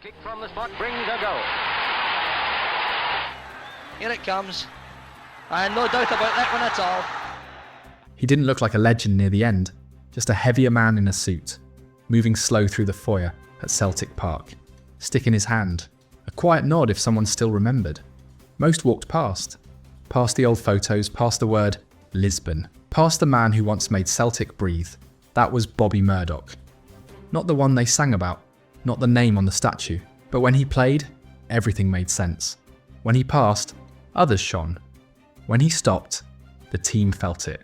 Kick from the spot brings a goal. Here it comes. I had no doubt about that one at all. He didn't look like a legend near the end, just a heavier man in a suit, moving slow through the foyer at Celtic Park, stick in his hand, a quiet nod if someone still remembered. Most walked past the old photos, past the word Lisbon, past the man who once made Celtic breathe. That was Bobby Murdoch. Not the one they sang about, not the name on the statue, but when he played, everything made sense. When he passed, others shone. When he stopped, the team felt it.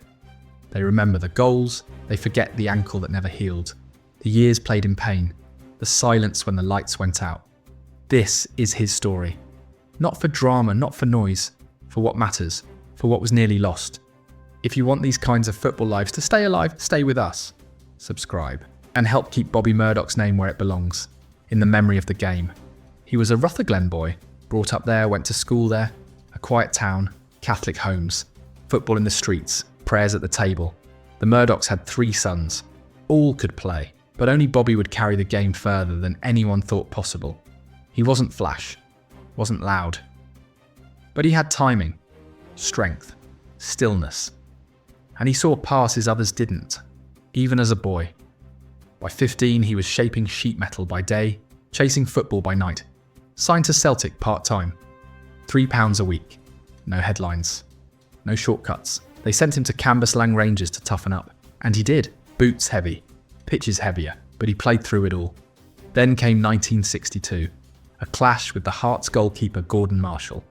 They remember the goals, they forget the ankle that never healed, the years played in pain, the silence when the lights went out. This is his story. Not for drama, not for noise, for what matters, for what was nearly lost. If you want these kinds of football lives to stay alive, stay with us. Subscribe. And help keep Bobby Murdoch's name where it belongs, in the memory of the game. He was a Rutherglen boy, brought up there, went to school there, a quiet town, Catholic homes, football in the streets, prayers at the table. The Murdochs had 3 sons. All could play, but only Bobby would carry the game further than anyone thought possible. He wasn't flash, wasn't loud, but he had timing, strength, stillness, and he saw passes others didn't, even as a boy. By 15, he was shaping sheet metal by day, chasing football by night. Signed to Celtic part-time. £3 a week. No headlines. No shortcuts. They sent him to Cambuslang Rangers to toughen up. And he did. Boots heavy. Pitches heavier. But he played through it all. Then came 1962. A clash with the Hearts goalkeeper Gordon Marshall.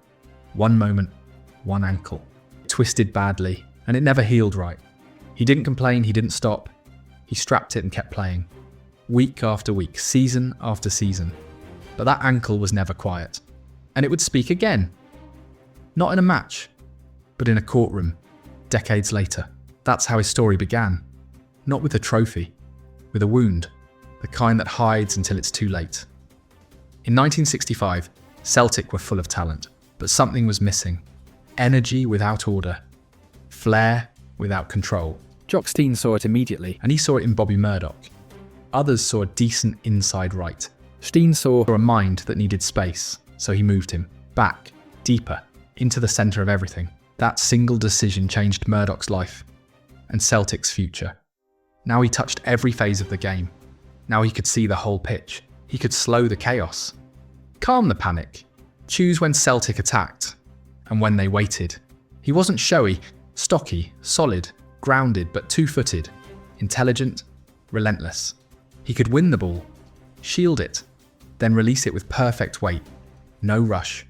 One moment, one ankle. It twisted badly, and it never healed right. He didn't complain, he didn't stop. He strapped it and kept playing. Week after week, season after season. But that ankle was never quiet. And it would speak again. Not in a match, but in a courtroom, decades later. That's how his story began. Not with a trophy, with a wound, the kind that hides until it's too late. In 1965, Celtic were full of talent, but something was missing. Energy without order. Flair without control. Jock Stein saw it immediately, and he saw it in Bobby Murdoch. Others saw a decent inside right. Stein saw a mind that needed space, so he moved him back, deeper, into the centre of everything. That single decision changed Murdoch's life and Celtic's future. Now he touched every phase of the game. Now he could see the whole pitch. He could slow the chaos, calm the panic, choose when Celtic attacked and when they waited. He wasn't showy, stocky, solid, grounded but two-footed, intelligent, relentless. He could win the ball, shield it, then release it with perfect weight. No rush,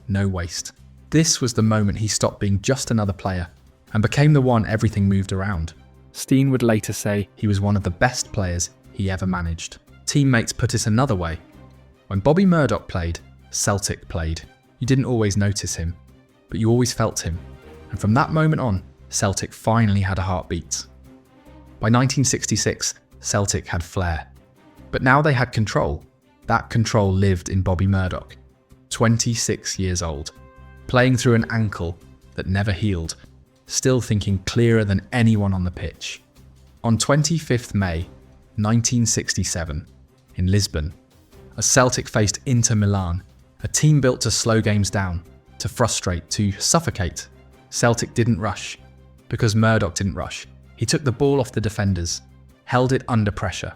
no waste. This was the moment he stopped being just another player and became the one everything moved around. Stein would later say he was one of the best players he ever managed. Teammates put it another way. When Bobby Murdoch played, Celtic played. You didn't always notice him, but you always felt him. And from that moment on, Celtic finally had a heartbeat. By 1966, Celtic had flair. But now they had control. That control lived in Bobby Murdoch, 26 years old, playing through an ankle that never healed, still thinking clearer than anyone on the pitch. On 25th May, 1967, in Lisbon, as Celtic faced Inter Milan, a team built to slow games down, to frustrate, to suffocate, Celtic didn't rush. Because Murdoch didn't rush. He took the ball off the defenders, held it under pressure,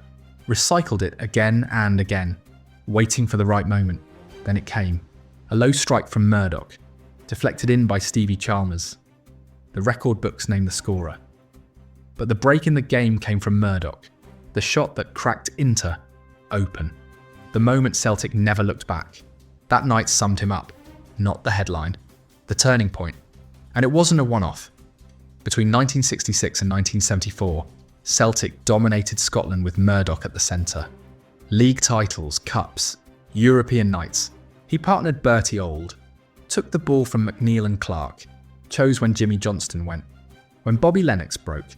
recycled it again and again, waiting for the right moment. Then it came. A low strike from Murdoch, deflected in by Stevie Chalmers. The record books named the scorer. But the break in the game came from Murdoch, the shot that cracked Inter open. The moment Celtic never looked back. That night summed him up, not the headline, the turning point. And it wasn't a one-off. Between 1966 and 1974, Celtic dominated Scotland with Murdoch at the centre. League titles, cups, European nights. He partnered Bertie Auld, took the ball from McNeil and Clark, chose when Jimmy Johnston went, when Bobby Lennox broke,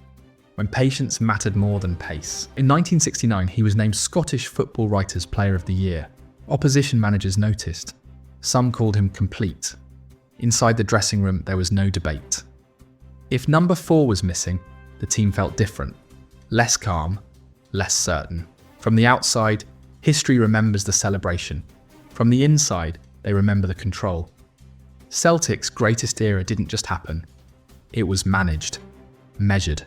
when patience mattered more than pace. In 1969, he was named Scottish Football Writers' Player of the Year. Opposition managers noticed. Some called him complete. Inside the dressing room, there was no debate. If number 4 was missing, the team felt different. Less calm, less certain. From the outside, History remembers the celebration. From the inside, they remember the control. Celtic's greatest era didn't just happen. It was managed, measured,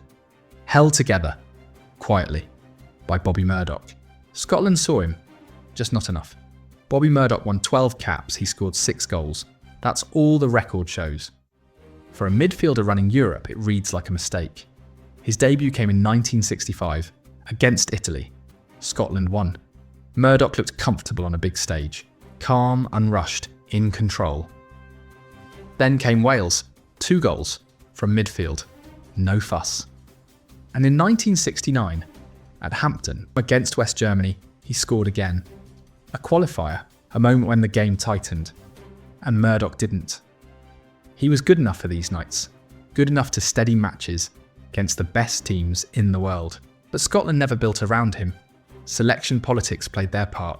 held together, quietly, by Bobby Murdoch. Scotland saw him, just not enough. Bobby Murdoch won 12 caps, he scored 6 goals. That's all the record shows. For a midfielder running Europe, it reads like a mistake. His debut came in 1965, against Italy. Scotland won. Murdoch looked comfortable on a big stage, calm, unrushed, in control. Then came Wales, 2 goals, from midfield, no fuss. And in 1969, at Hampton, against West Germany, he scored again. A qualifier, a moment when the game tightened, and Murdoch didn't. He was good enough for these nights, good enough to steady matches against the best teams in the world. But Scotland never built around him. Selection politics played their part.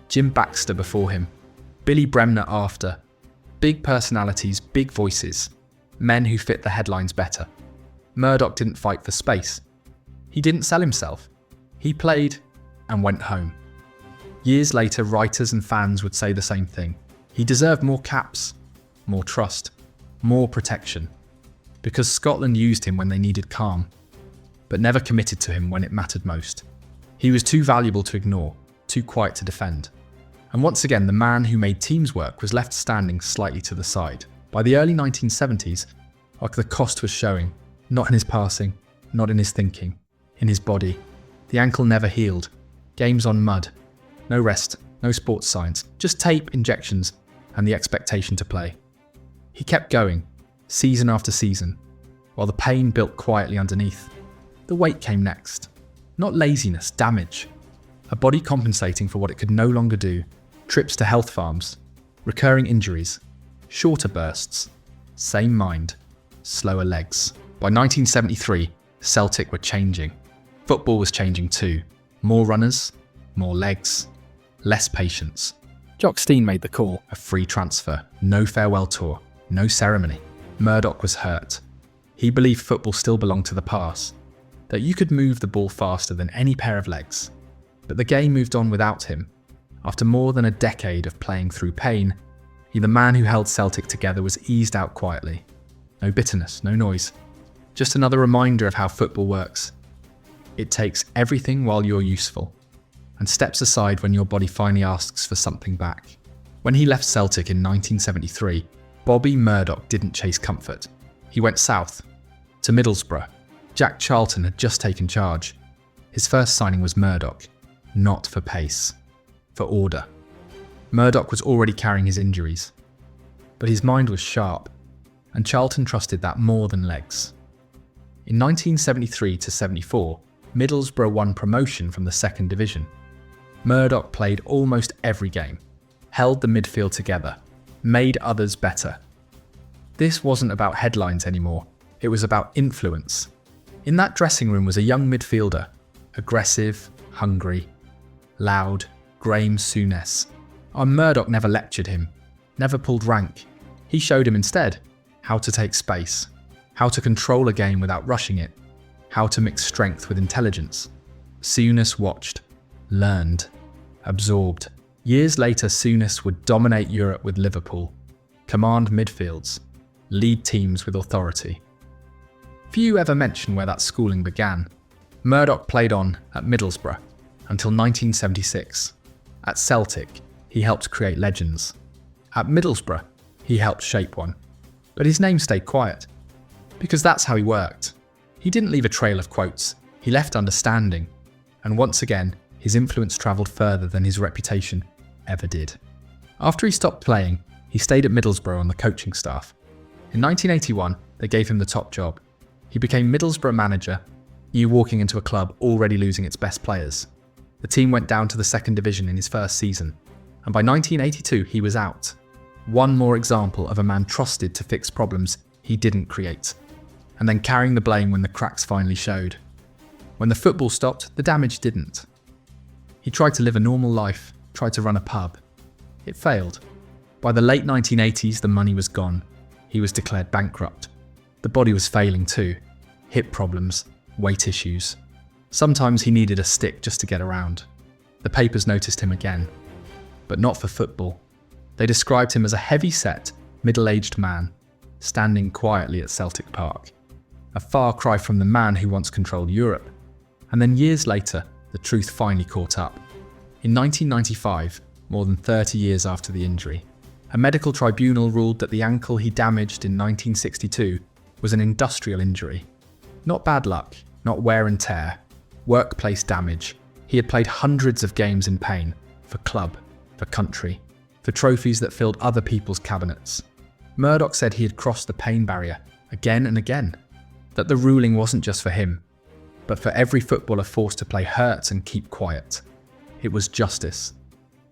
Jim Baxter before him, Billy Bremner after. Big personalities, big voices, men who fit the headlines better. Murdoch didn't fight for space. He didn't sell himself. He played and went home. Years later, writers and fans would say the same thing. He deserved more caps, more trust, more protection, because Scotland used him when they needed calm, but never committed to him when it mattered most. He was too valuable to ignore, too quiet to defend. And once again, the man who made teams work was left standing slightly to the side. By the early 1970s, the cost was showing, not in his passing, not in his thinking, in his body. The ankle never healed. Games on mud. No rest, no sports science, just tape, injections, and the expectation to play. He kept going, season after season, while the pain built quietly underneath. The weight came next. Not laziness, damage. A body compensating for what it could no longer do. Trips to health farms, recurring injuries, shorter bursts, same mind, slower legs. By 1973, Celtic were changing. Football was changing too. More runners, more legs, less patience. Jock Stein made the call, a free transfer, no farewell tour, no ceremony. Murdoch was hurt. He believed football still belonged to the past, that you could move the ball faster than any pair of legs. But the game moved on without him. After more than a decade of playing through pain, the man who held Celtic together was eased out quietly. No bitterness, no noise. Just another reminder of how football works. It takes everything while you're useful, and steps aside when your body finally asks for something back. When he left Celtic in 1973, Bobby Murdoch didn't chase comfort. He went south, to Middlesbrough. Jack Charlton had just taken charge. His first signing was Murdoch, not for pace, for order. Murdoch was already carrying his injuries, but his mind was sharp, and Charlton trusted that more than legs. In 1973 to 74, Middlesbrough won promotion from the second division. Murdoch played almost every game, held the midfield together, made others better. This wasn't about headlines anymore, it was about influence. In that dressing room was a young midfielder, aggressive, hungry, loud, Graham Souness. Our Murdoch never lectured him, never pulled rank. He showed him instead how to take space, how to control a game without rushing it, how to mix strength with intelligence. Souness watched, learned, absorbed. Years later, Souness would dominate Europe with Liverpool, command midfields, lead teams with authority. Few ever mention where that schooling began. Murdoch played on at Middlesbrough until 1976. At Celtic, he helped create legends. At Middlesbrough, he helped shape one. But his name stayed quiet, because that's how he worked. He didn't leave a trail of quotes, he left understanding. And once again, his influence travelled further than his reputation ever did. After he stopped playing, he stayed at Middlesbrough on the coaching staff. In 1981, they gave him the top job. He became Middlesbrough manager, you walking into a club already losing its best players. The team went down to the second division in his first season, and by 1982 he was out. One more example of a man trusted to fix problems he didn't create, and then carrying the blame when the cracks finally showed. When the football stopped, the damage didn't. He tried to live a normal life, tried to run a pub. It failed. By the late 1980s, the money was gone. He was declared bankrupt. The body was failing too. Hip problems, weight issues. Sometimes he needed a stick just to get around. The papers noticed him again, but not for football. They described him as a heavy-set, middle-aged man, standing quietly at Celtic Park. A far cry from the man who once controlled Europe. And then years later, the truth finally caught up. In 1995, more than 30 years after the injury, a medical tribunal ruled that the ankle he damaged in 1962 was an industrial injury. Not bad luck, not wear and tear, workplace damage. He had played hundreds of games in pain, for club, for country, for trophies that filled other people's cabinets. Murdoch said he had crossed the pain barrier again and again, that the ruling wasn't just for him, but for every footballer forced to play hurt and keep quiet. It was justice.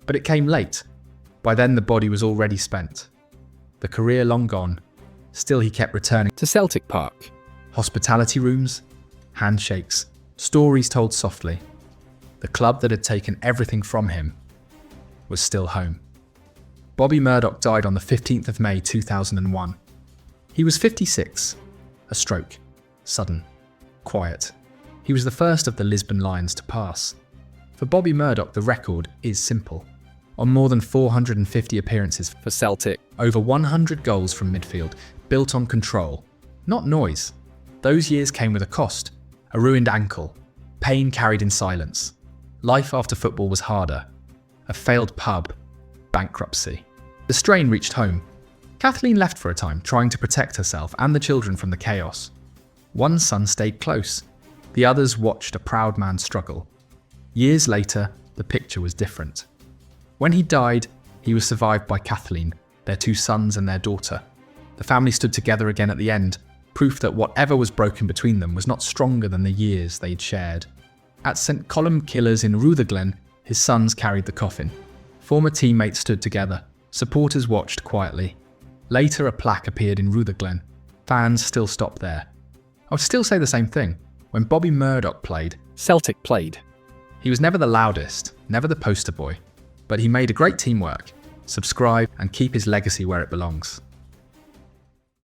But it came late. By then the body was already spent. The career long gone. Still he kept returning to Celtic Park. Hospitality rooms, handshakes, stories told softly. The club that had taken everything from him was still home. Bobby Murdoch died on the 15th of May 2001. He was 56. A stroke. Sudden. Quiet. He was the first of the Lisbon Lions to pass. For Bobby Murdoch, the record is simple. On more than 450 appearances for Celtic, over 100 goals from midfield, built on control, not noise. Those years came with a cost, a ruined ankle, pain carried in silence. Life after football was harder. A failed pub, bankruptcy. The strain reached home. Kathleen left for a time, trying to protect herself and the children from the chaos. One son stayed close. The others watched a proud man struggle. Years later, the picture was different. When he died, he was survived by Kathleen, their two sons and their daughter. The family stood together again at the end, proof that whatever was broken between them was not stronger than the years they'd shared. At St. Column Killers in Rutherglen, his sons carried the coffin. Former teammates stood together. Supporters watched quietly. Later, a plaque appeared in Rutherglen. Fans still stopped there. I would still say the same thing. When Bobby Murdoch played, Celtic played. He was never the loudest, never the poster boy, but he made a great teamwork. Subscribe and keep his legacy where it belongs.